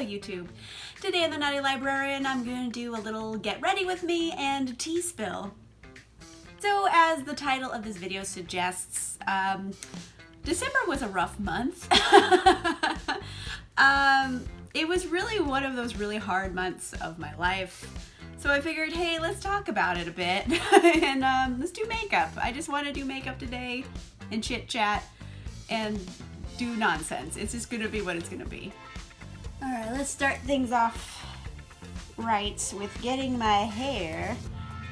Hello YouTube. Today in the Naughty Librarian I'm going to do a little get ready with me and tea spill. So as the title of this video suggests, December was a rough month. It was really one of those really hard months of my life. So I figured, hey, let's talk about it a bit and let's do makeup. I just want to do makeup today and chit chat and do nonsense. It's just gonna be what it's gonna be. All right, let's start things off right with getting my hair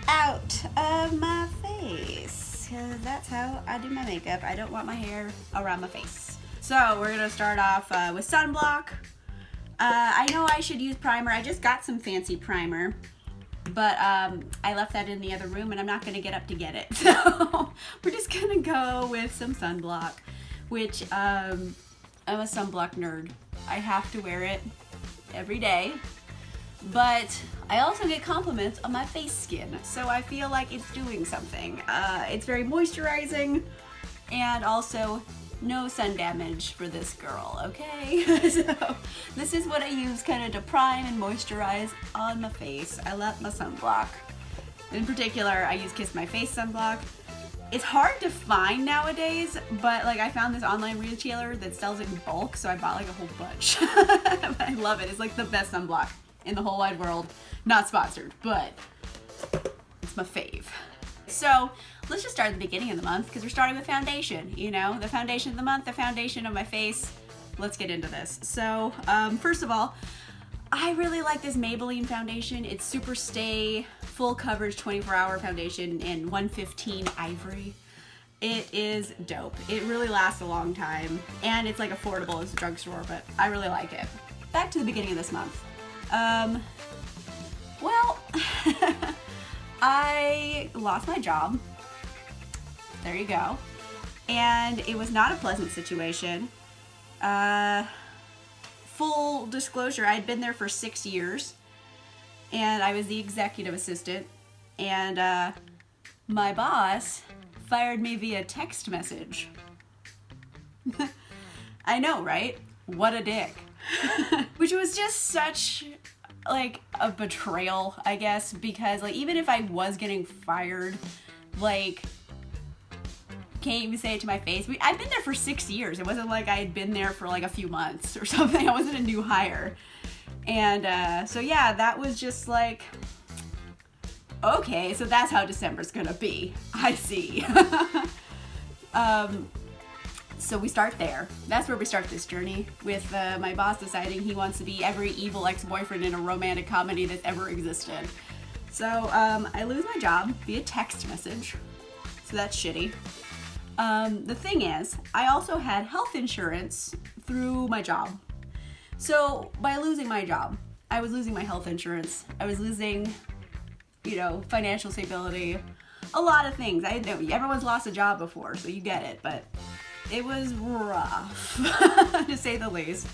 out of my face, because that's how I do my makeup. I don't want my hair around my face. So we're gonna start off with sunblock. I know I should use primer. I just got some fancy primer, but I left that in the other room and I'm not gonna get up to get it. So we're just gonna go with some sunblock, which I'm a sunblock nerd. I have to wear it every day, but I also get compliments on my face skin, so I feel like it's doing something. It's very moisturizing, and also no sun damage for this girl, okay? So this is what I use kind of to prime and moisturize on my face. I love my sunblock. In particular, I use Kiss My Face sunblock. It's hard to find nowadays, but like I found this online retailer that sells it in bulk, so I bought like a whole bunch. I love it. It's like the best sunblock in the whole wide world. Not sponsored, but it's my fave. So let's just start at the beginning of the month, because we're starting with foundation, you know, the foundation of the month, the foundation of my face. Let's get into this. So first of all, I really like this Maybelline foundation. It's Super Stay full coverage 24-hour foundation in 115 Ivory. It is dope. It really lasts a long time, and it's like affordable as a drugstore, but I really like it. Back to the beginning of this month. Well, I lost my job. There you go. And it was not a pleasant situation. Full disclosure, I had been there for 6 years, and I was the executive assistant, and my boss fired me via text message. I know, right? What a dick. Which was just such like a betrayal, I guess, because like even if I was getting fired, like can't even say it to my face. I've been there for 6 years. It wasn't like I had been there for like a few months or something. I wasn't a new hire. And so yeah, that was just like, okay, so that's how December's gonna be. I see. So we start there. That's where we start this journey, with my boss deciding he wants to be every evil ex-boyfriend in a romantic comedy that's ever existed. So I lose my job via text message. So that's shitty. The thing is, I also had health insurance through my job. So by losing my job, I was losing my health insurance. I was losing, you know, financial stability, a lot of things. I know everyone's lost a job before, so you get it, but it was rough, to say the least.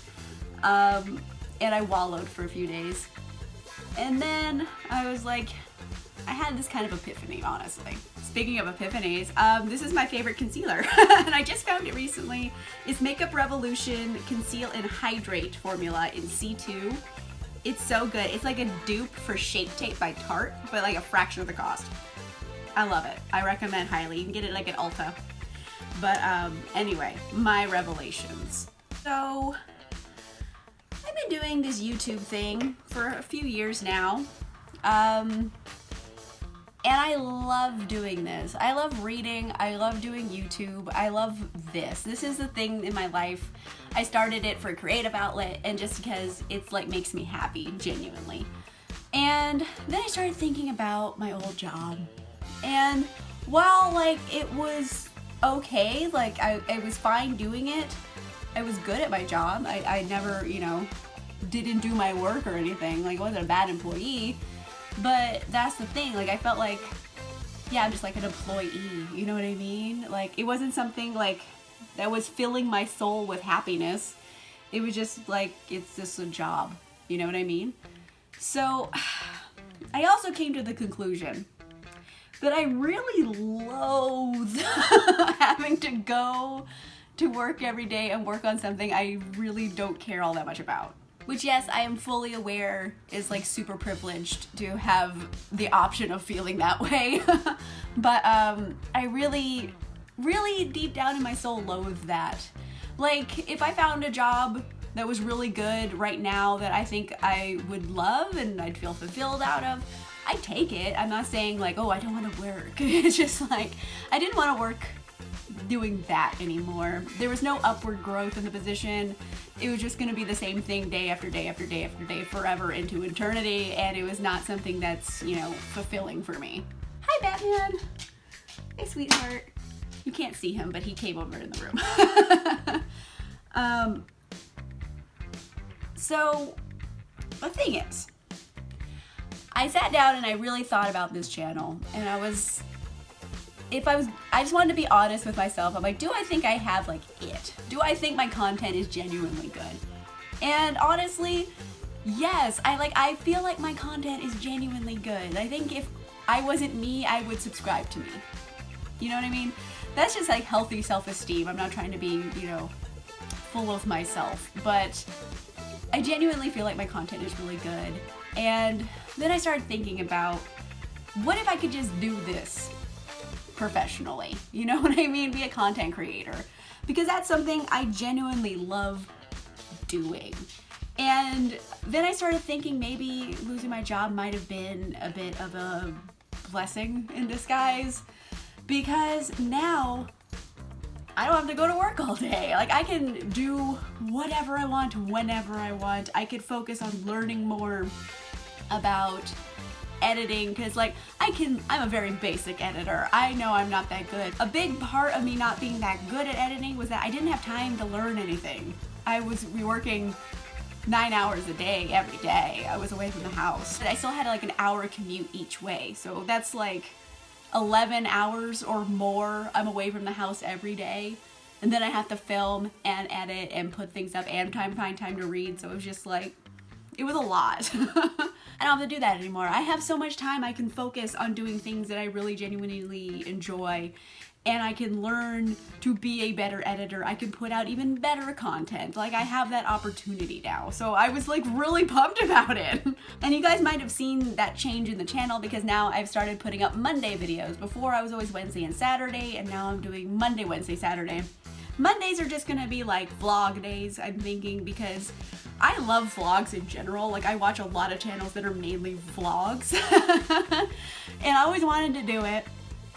And I wallowed for a few days. And then I was like, I had this kind of epiphany, honestly. Speaking of epiphanies, this is my favorite concealer, and I just found it recently. It's Makeup Revolution Conceal and Hydrate formula in C2. It's so good. It's like a dupe for Shape Tape by Tarte, but like a fraction of the cost. I love it. I recommend highly. You can get it like at Ulta. But anyway, my revelations. So I've been doing this YouTube thing for a few years now. And I love doing this. I love reading. I love doing YouTube. I love this. This is the thing in my life. I started it for a creative outlet and just because it's like makes me happy, genuinely. And then I started thinking about my old job. And while like it was okay, like I was fine doing it, I was good at my job. I never, you know, didn't do my work or anything. Like I wasn't a bad employee. But that's the thing, like I felt like, yeah, I'm just like an employee, you know what I mean? Like it wasn't something like that was filling my soul with happiness. It was just like, it's just a job, you know what I mean? So I also came to the conclusion that I really loathe having to go to work every day and work on something I really don't care all that much about. which, yes, I am fully aware is like super privileged to have the option of feeling that way. But I really, really deep down in my soul loathe that. Like, if I found a job that was really good right now that I think I would love and I'd feel fulfilled out of, I'd take it. I'm not saying like, oh, I don't want to work. It's just like, I didn't want to work doing that anymore. There was no upward growth in the position. It was just going to be the same thing day after day after day after day forever into eternity, and it was not something that's, you know, fulfilling for me. Hi, Batman. Hey, sweetheart. You can't see him, but he came over in the room. So the thing is, I sat down and I really thought about this channel, and I just wanted to be honest with myself. I'm like, do I think I have like it? Do I think my content is genuinely good? And honestly, yes, I feel like my content is genuinely good. I think if I wasn't me, I would subscribe to me. You know what I mean? That's just like healthy self-esteem. I'm not trying to be, you know, full of myself, but I genuinely feel like my content is really good. And then I started thinking about, what if I could just do this professionally? You know what I mean? Be a content creator. Because that's something I genuinely love doing. And then I started thinking maybe losing my job might have been a bit of a blessing in disguise, because now I don't have to go to work all day. Like, I can do whatever I want, whenever I want. I could focus on learning more about editing, because like I'm a very basic editor. I know I'm not that good. A big part of me not being that good at editing was that I didn't have time to learn anything. I was working 9 hours a day every day. I was away from the house. I still had like an hour commute each way, so that's like 11 hours or more I'm away from the house every day. And then I have to film and edit and put things up and find time to read, so it was just like, it was a lot. I don't have to do that anymore. I have so much time I can focus on doing things that I really genuinely enjoy, and I can learn to be a better editor. I can put out even better content. Like, I have that opportunity now. So I was like really pumped about it. And you guys might have seen that change in the channel, because now I've started putting up Monday videos. Before I was always Wednesday and Saturday, and now I'm doing Monday, Wednesday, Saturday. Mondays are just gonna be like vlog days, I'm thinking, because I love vlogs in general. Like, I watch a lot of channels that are mainly vlogs. And I always wanted to do it,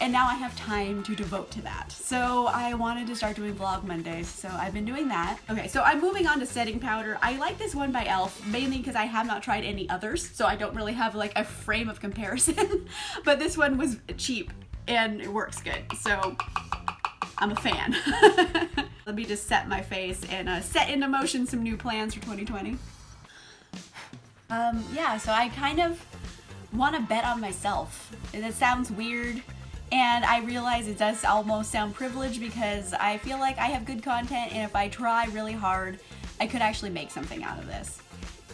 and now I have time to devote to that. So I wanted to start doing vlog Mondays, so I've been doing that. Okay, so I'm moving on to setting powder. I like this one by e.l.f. mainly because I have not tried any others, so I don't really have like a frame of comparison. But this one was cheap and it works good, so I'm a fan. Let me just set my face and set into motion some new plans for 2020. Yeah, so I kind of want to bet on myself. And it sounds weird, and I realize it does almost sound privileged, because I feel like I have good content, and if I try really hard, I could actually make something out of this.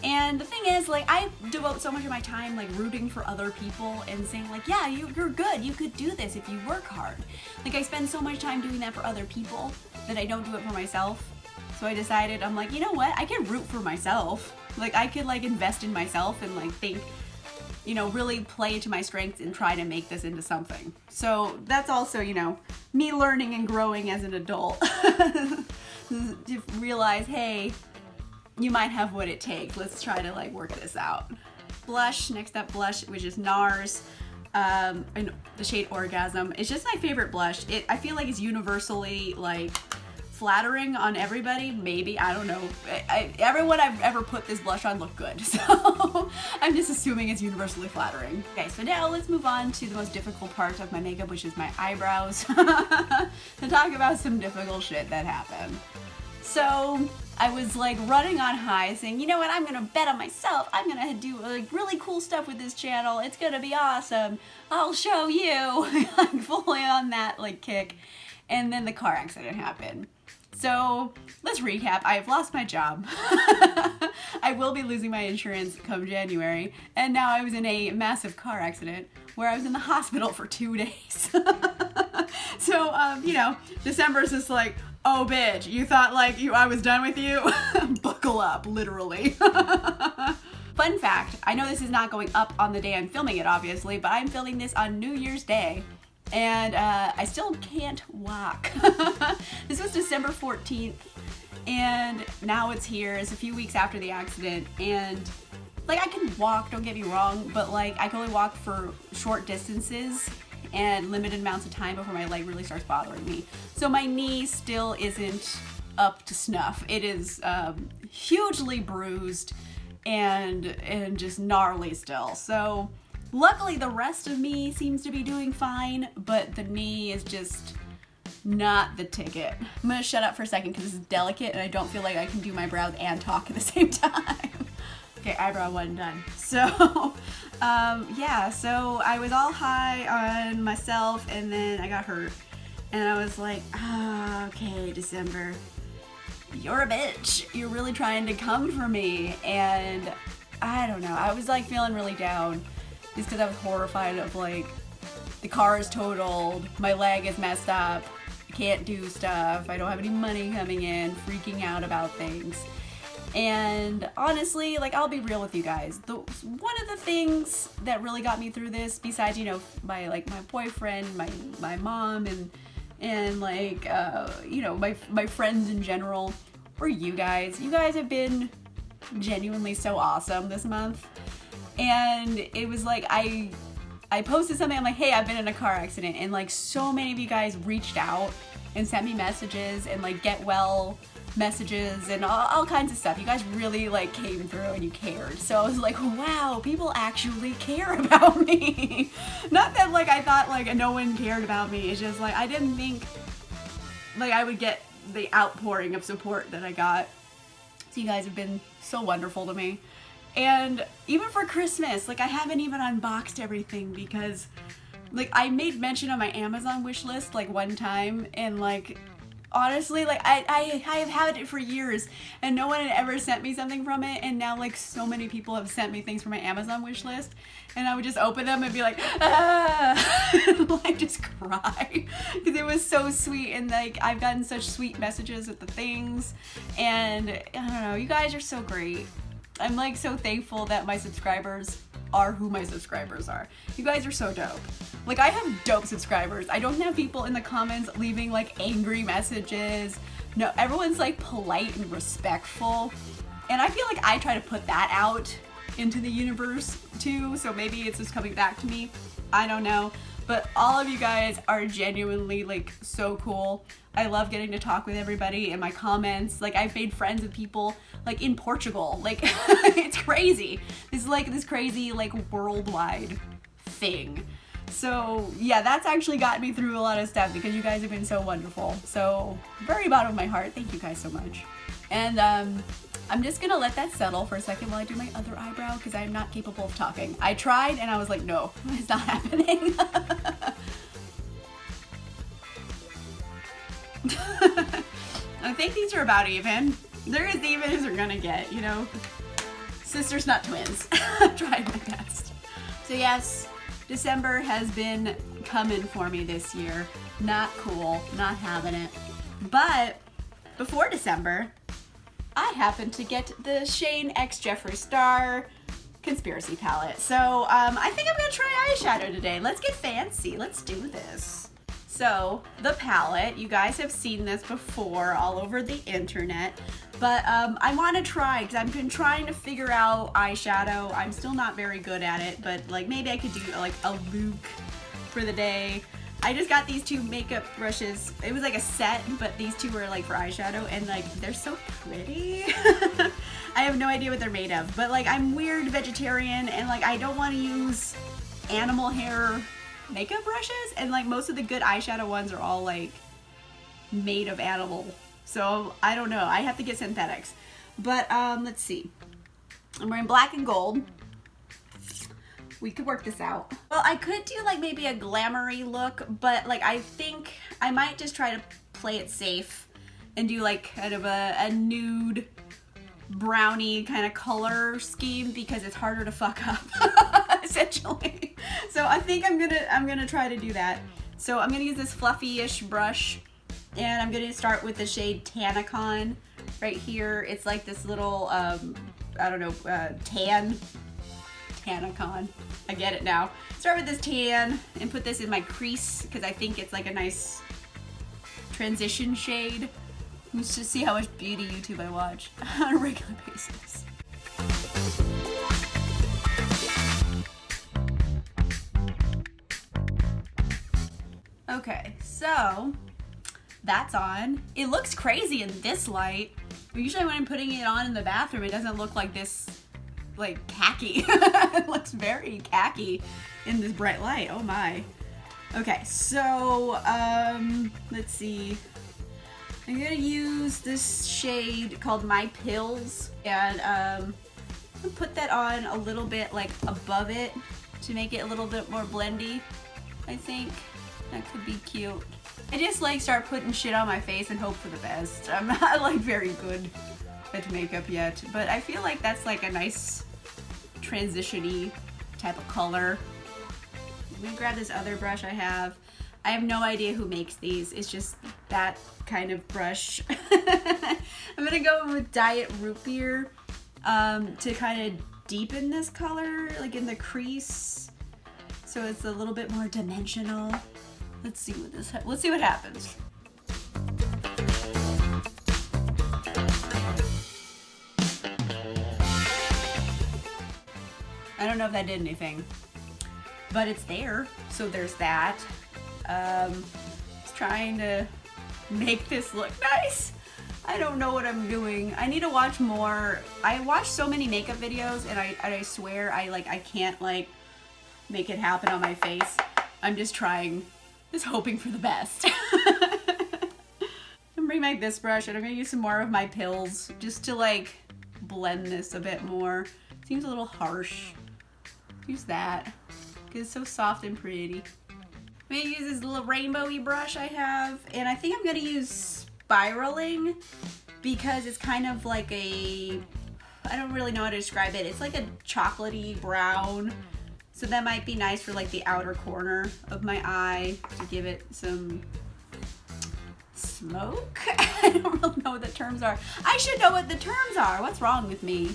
And the thing is, like, I devote so much of my time like rooting for other people and saying like, yeah, you're good, you could do this if you work hard. Like, I spend so much time doing that for other people that I don't do it for myself. So I decided, I'm like, you know what, I can root for myself. Like, I could like invest in myself and like think, you know, really play to my strengths and try to make this into something. So that's also, you know, me learning and growing as an adult. To realize, hey, you might have what it takes. Let's try to like work this out. Blush, next up blush, which is NARS, and the shade Orgasm. It's just my favorite blush. I feel like it's universally like flattering on everybody, maybe, I don't know. Everyone I've ever put this blush on looked good, so I'm just assuming it's universally flattering. Okay, so now let's move on to the most difficult part of my makeup, which is my eyebrows. To talk about some difficult shit that happened. So I was like running on high saying, you know what, I'm gonna bet on myself. I'm gonna do like really cool stuff with this channel. It's gonna be awesome. I'll show you. Like fully on that like kick. And then the car accident happened. So let's recap. I've lost my job. I will be losing my insurance come January. And now I was in a massive car accident where I was in the hospital for 2 days. So, you know, December is just like, Oh, bitch, you thought like I was done with you? Buckle up, literally. Fun fact, I know this is not going up on the day I'm filming it, obviously, but I'm filming this on New Year's Day, and I still can't walk. This was December 14th, and now it's here. It's a few weeks after the accident, and like I can walk, don't get me wrong, but like I can only walk for short distances and limited amounts of time before my leg really starts bothering me. So my knee still isn't up to snuff. It is hugely bruised and just gnarly still. So luckily the rest of me seems to be doing fine, but the knee is just not the ticket. I'm gonna shut up for a second because this is delicate and I don't feel like I can do my brows and talk at the same time. Okay, eyebrow one done. So, yeah, so I was all high on myself and then I got hurt. And I was like, oh, okay, December, you're a bitch. You're really trying to come for me. And I don't know, I was like feeling really down just because I was horrified of like, the car is totaled, my leg is messed up, I can't do stuff, I don't have any money coming in, freaking out about things. And honestly, like I'll be real with you guys. One of the things that really got me through this, besides my boyfriend, my mom, and like my friends in general, were you guys. You guys have been genuinely so awesome this month. And it was like I posted something. I'm like, hey, I've been in a car accident, and like so many of you guys reached out and sent me messages and like get well messages and all kinds of stuff. You guys really like came through and you cared. So I was like, wow, people actually care about me. Not that like I thought like no one cared about me. It's just like I didn't think like I would get the outpouring of support that I got. So you guys have been so wonderful to me. And even for Christmas, like I haven't even unboxed everything because like I made mention of my Amazon wish list like one time, and like honestly, like I have had it for years and no one had ever sent me something from it, and now like so many people have sent me things from my Amazon wish list, and I would just open them and be like, ah, and like just cry because it was so sweet, and like I've gotten such sweet messages with the things, and I don't know, you guys are so great. I'm like so thankful that my subscribers are who my subscribers are. You guys are so dope. Like I have dope subscribers. I don't have people in the comments leaving like angry messages. No, everyone's like polite and respectful. And I feel like I try to put that out into the universe too. So maybe it's just coming back to me. I don't know. But all of you guys are genuinely like so cool. I love getting to talk with everybody in my comments. Like I've made friends with people like in Portugal. Like it's crazy. This is like this crazy like worldwide thing. So yeah, that's actually gotten me through a lot of stuff because you guys have been so wonderful. So very bottom of my heart, thank you guys so much. And I'm just gonna let that settle for a second while I do my other eyebrow because I'm not capable of talking. I tried and I was like, no, it's not happening. I think these are about even. They're as even as they're gonna get, you know? Sisters, not twins. I'm trying my best. So yes, December has been coming for me this year. Not cool, not having it. But before December, I happened to get the Shane X Jeffree Star conspiracy palette. So I think I'm gonna try eyeshadow today. Let's get fancy, let's do this. So the palette, you guys have seen this before all over the internet, but I want to try because I've been trying to figure out eyeshadow. I'm still not very good at it, but like maybe I could do like a look for the day. I just got these two makeup brushes. It was like a set, but these two were like for eyeshadow, and like they're so pretty. I have no idea what they're made of, but like I'm weird vegetarian and like I don't want to use animal hair makeup brushes, and like most of the good eyeshadow ones are all like made of animal, so I don't know, I have to get synthetics. But let's see, I'm wearing black and gold. We could work this out. Well, I could do like maybe a glamoury look, but like I think I might just try to play it safe and do like kind of a nude brownie kind of color scheme because it's harder to fuck up essentially. So I think I'm gonna try to do that. So I'm gonna use this fluffy-ish brush And I'm gonna start with the shade Tanacon right here. It's like this little, I don't know, Tanacon. I get it now. Start with this tan and put this in my crease because I think it's like a nice transition shade. Let's just see how much beauty YouTube I watch on a regular basis. Okay, so that's on. It looks crazy in this light. Usually when I'm putting it on in the bathroom, it doesn't look like this, like khaki. It looks very khaki in this bright light. Oh my. Okay, so let's see. I'm gonna use this shade called My Pills, and I'll put that on a little bit like above it to make it a little bit more blendy. I think that could be cute. I just like start putting shit on my face and hope for the best. I'm not like very good at makeup yet, but I feel like that's like a nice transition-y type of color. I'm gonna grab this other brush I have. I have no idea who makes these. It's just that kind of brush. I'm gonna go with Diet Root Beer to kind of deepen this color, like in the crease, so it's a little bit more dimensional. Let's see what happens. I don't know if that did anything, but it's there, so there's that. Just trying to make this look nice. I don't know what I'm doing. I need to watch more. I watch so many makeup videos, and I swear I can't like make it happen on my face. I'm just trying, just hoping for the best. I'm bring back this brush, and I'm gonna use some more of My Pills just to like blend this a bit more. Seems a little harsh. Use that because it's so soft and pretty. I'm gonna use this little rainbowy brush I have, and I think I'm gonna use spiraling because it's kind of like a, I don't really know how to describe it. It's like a chocolatey brown, so that might be nice for like the outer corner of my eye to give it some smoke. I don't really know what the terms are. I should know what the terms are. What's wrong with me?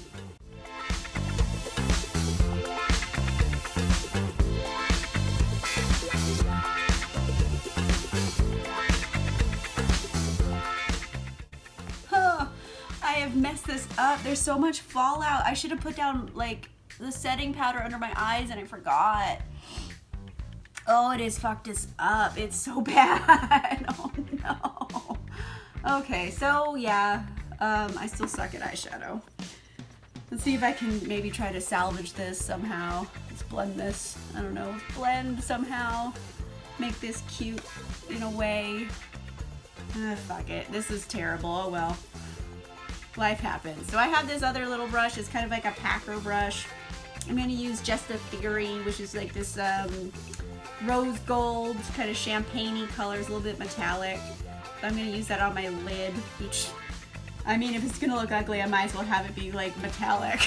I have messed this up. There's so much fallout. I should have put down like the setting powder under my eyes and I forgot. Oh, it has fucked us up. It's so bad. Oh no. Okay, so yeah, I still suck at eyeshadow. Let's see if I can maybe try to salvage this somehow. Let's blend this. I don't know. Blend somehow. Make this cute in a way. Fuck it. This is terrible. Oh well. Life happens. So I have this other little brush. It's kind of like a packer brush. I'm going to use Just a Theory, which is like this rose gold, kind of champagne-y colors, a little bit metallic. So I'm going to use that on my lid, which, I mean, if it's going to look ugly, I might as well have it be like metallic.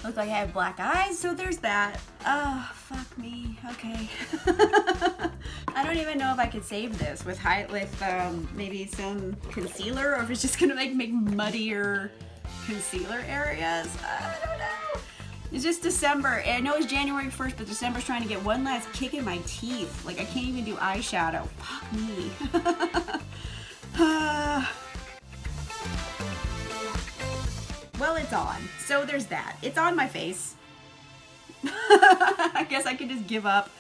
Looks like I have black eyes, so there's that. Oh, fuck me. Okay. I don't even know if I could save this with maybe some concealer, or if it's just gonna make muddier concealer areas. I don't know. It's just December, and I know it's January 1st, but December's trying to get one last kick in my teeth. Like, I can't even do eyeshadow. Fuck me. Well, it's on. So there's that. It's on my face. I guess I could just give up.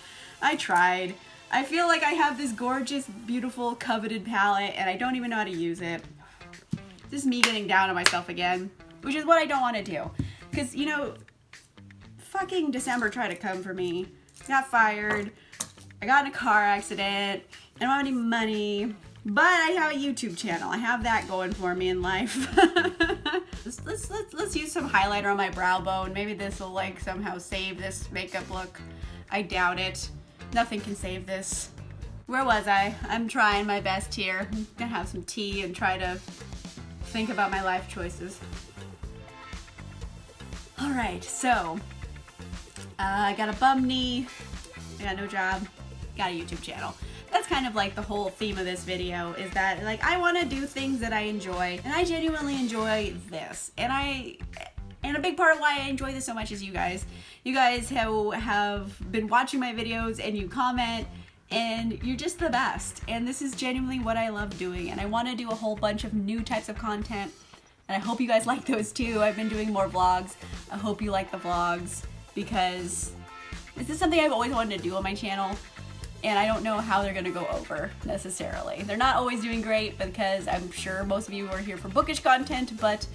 I tried. I feel like I have this gorgeous, beautiful, coveted palette, and I don't even know how to use it. Just me getting down on myself again, which is what I don't want to do. Because, you know, fucking December tried to come for me. Got fired. I got in a car accident. I don't have any money. But I have a YouTube channel. I have that going for me in life. Let's use some highlighter on my brow bone. Maybe this will like somehow save this makeup look. I doubt it. Nothing can save this. Where was I? I'm trying my best here. I'm gonna have some tea and try to think about my life choices. All right, so I got a bum knee, I got no job, got a YouTube channel. That's kind of like the whole theme of this video, is that like I want to do things that I enjoy, and I genuinely enjoy this. And a big part of why I enjoy this so much is you guys. You guys have been watching my videos and you comment, and you're just the best. And this is genuinely what I love doing, and I want to do a whole bunch of new types of content, and I hope you guys like those too. I've been doing more vlogs. I hope you like the vlogs, because this is something I've always wanted to do on my channel, and I don't know how they're gonna go over necessarily. They're not always doing great, because I'm sure most of you are here for bookish content, but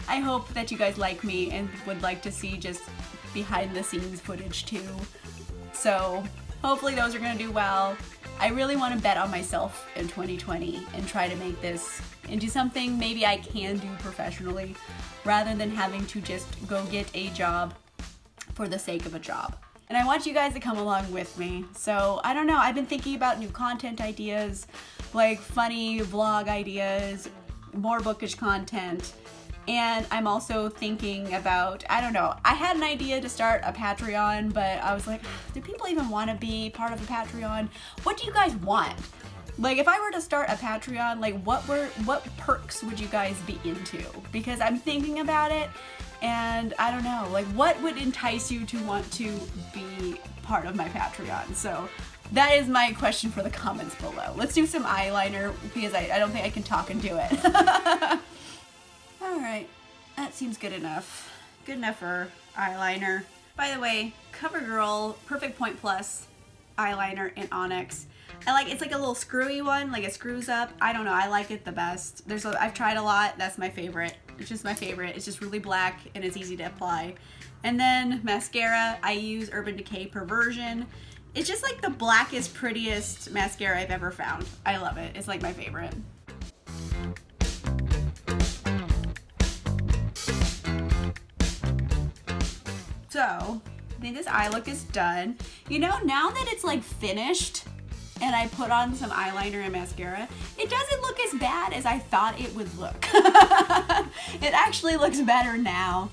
I hope that you guys like me and would like to see just behind the scenes footage too. So hopefully those are gonna do well. I really want to bet on myself in 2020 and try to make this into something maybe I can do professionally, rather than having to just go get a job for the sake of a job. And I want you guys to come along with me. So I don't know, I've been thinking about new content ideas, like funny vlog ideas, more bookish content. And I'm also thinking about, I don't know, I had an idea to start a Patreon, but I was like, do people even want to be part of a Patreon? What do you guys want? Like, if I were to start a Patreon, like what perks would you guys be into? Because I'm thinking about it, and I don't know, like what would entice you to want to be part of my Patreon? So that is my question for the comments below. Let's do some eyeliner, because I don't think I can talk and do it. Alright, that seems good enough. Good enough for eyeliner. By the way, CoverGirl Perfect Point Plus eyeliner in Onyx. It's like a little screwy one, like it screws up. I don't know, I like it the best. I've tried a lot, that's my favorite. It's just my favorite. It's just really black and it's easy to apply. And then mascara, I use Urban Decay Perversion. It's just like the blackest, prettiest mascara I've ever found. I love it. It's like my favorite. So, I think this eye look is done. You know, now that it's like finished and I put on some eyeliner and mascara, it doesn't look as bad as I thought it would look. It actually looks better now.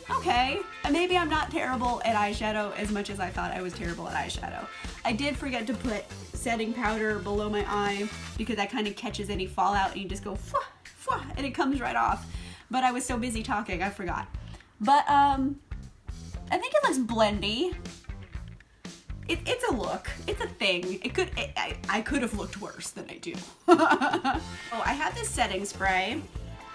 Okay, and maybe I'm not terrible at eyeshadow as much as I thought I was terrible at eyeshadow. I did forget to put setting powder below my eye, because that kind of catches any fallout and you just go fwah, fwah, and it comes right off. But I was so busy talking, I forgot. But I think it looks blendy. It's a look. It's a thing. I could have looked worse than I do. Oh, I have this setting spray.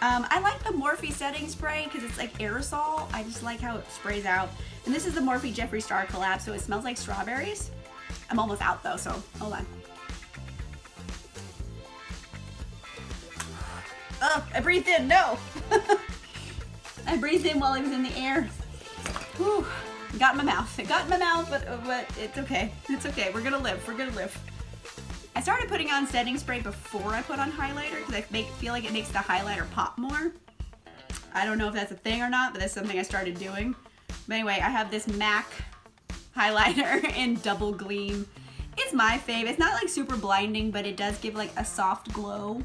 I like the Morphe setting spray because it's like aerosol. I just like how it sprays out. And this is the Morphe Jeffree Star collab, so it smells like strawberries. I'm almost out though, so hold on. Oh, I breathed in, no! I breathed in while I was in the air. Whew. It got in my mouth. It got in my mouth, but it's okay. It's okay. We're gonna live. We're gonna live. I started putting on setting spray before I put on highlighter because I feel like it makes the highlighter pop more. I don't know if that's a thing or not, but that's something I started doing. But anyway, I have this MAC highlighter in Double Gleam. It's my fave. It's not like super blinding, but it does give like a soft glow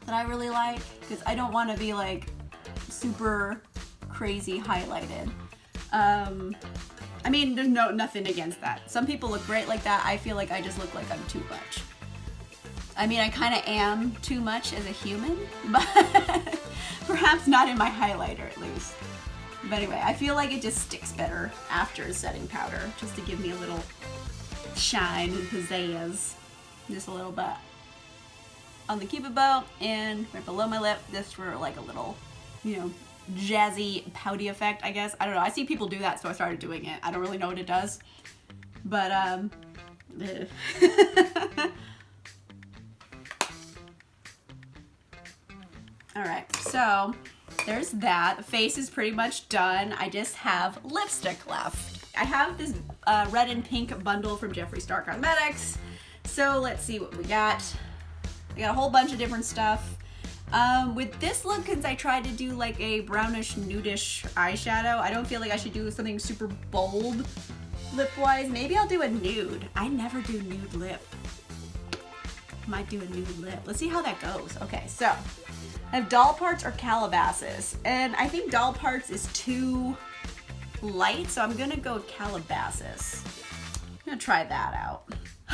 that I really like, because I don't want to be like super crazy highlighted. I mean, there's nothing against that. Some people look great like that. I feel like I just look like I'm too much. I mean, I kind of am too much as a human, but perhaps not in my highlighter at least. But anyway, I feel like it just sticks better after setting powder, just to give me a little shine and pizzazz. Just a little bit on the cupid bow and right below my lip, just for like a little, you know, jazzy pouty effect, I guess. I don't know. I see people do that, so I started doing it. I don't really know what it does, but all right, so there's that. The face is pretty much done. I just have lipstick left. I have this red and pink bundle from Jeffree Star Cosmetics. So let's see what we got. I got a whole bunch of different stuff. With this look, since I tried to do like a brownish nudish eyeshadow, I don't feel like I should do something super bold lip-wise. Maybe I'll do a nude. I never do nude lip. Might do a nude lip. Let's see how that goes. Okay, so I have doll parts or Calabasas, and I think doll parts is too light, so I'm gonna go with Calabasas. I'm gonna try that out.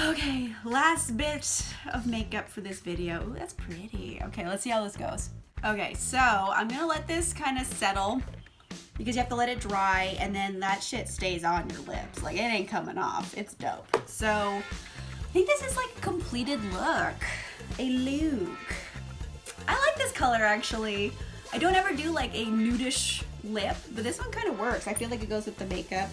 Okay, last bit of makeup for this video. Ooh, that's pretty. Okay, let's see how this goes. Okay, so I'm gonna let this kind of settle because you have to let it dry, and then that shit stays on your lips. Like, it ain't coming off. It's dope. So I think this is like a completed look. A look. I like this color actually. I don't ever do like a nudish lip, but this one kind of works. I feel like it goes with the makeup,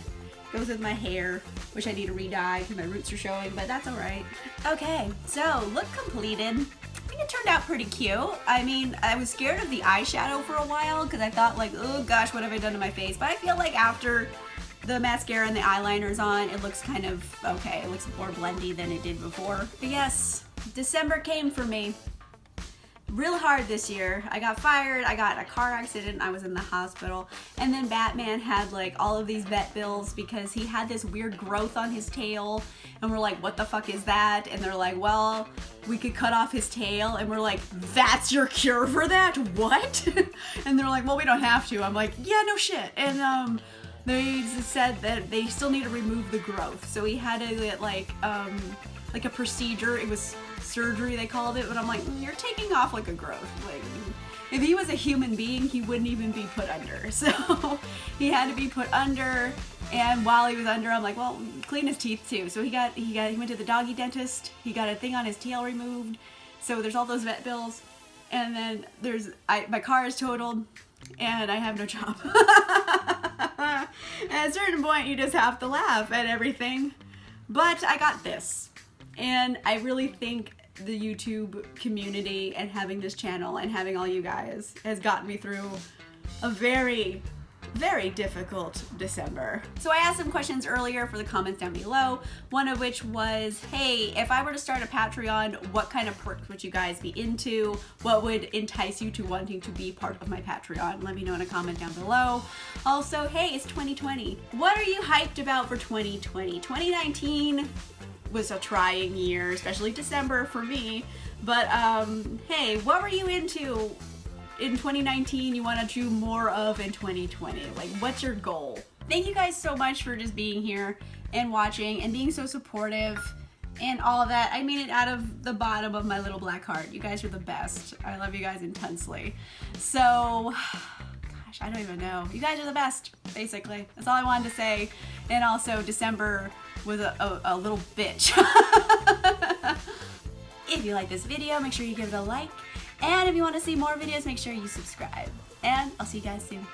goes with my hair, which I need to re-dye because my roots are showing, but that's all right. Okay, so look completed. I think it turned out pretty cute. I mean, I was scared of the eyeshadow for a while because I thought like, oh gosh, what have I done to my face? But I feel like after the mascara and the eyeliner's on, it looks kind of okay. It looks more blendy than it did before. But yes, December came for me real hard this year. I got fired, I got in a car accident, I was in the hospital, and then Batman had like all of these vet bills because he had this weird growth on his tail, and we're like, what the fuck is that? And they're like, well, we could cut off his tail, and we're like, that's your cure for that? What? And they're like, well, we don't have to. I'm like, yeah, no shit. And they said that they still need to remove the growth, so he had to get like a procedure. It was surgery, they called it, but I'm like, you're taking off like a growth. Like, if he was a human being, he wouldn't even be put under. So he had to be put under, and while he was under, I'm like, well, clean his teeth too. So he went to the doggy dentist. He got a thing on his tail removed. So there's all those vet bills, and then my car is totaled, and I have no job. At a certain point, you just have to laugh at everything. But I got this, and I really think the YouTube community and having this channel and having all you guys has gotten me through a very, very difficult December. So I asked some questions earlier for the comments down below, one of which was, hey, if I were to start a Patreon, what kind of perks would you guys be into? What would entice you to wanting to be part of my Patreon? Let me know in a comment down below. Also, hey, it's 2020. What are you hyped about for 2020? 2019 was a trying year, especially December for me, but hey, what were you into in 2019 you want to do more of in 2020? Like, what's your goal? Thank you guys so much for just being here and watching and being so supportive and all of that. I mean it out of the bottom of my little black heart. You guys are the best. I love you guys intensely. So, gosh, I don't even know. You guys are the best, basically. That's all I wanted to say. And also, December was a little bitch. If you like this video, make sure you give it a like. And if you want to see more videos, make sure you subscribe. And I'll see you guys soon.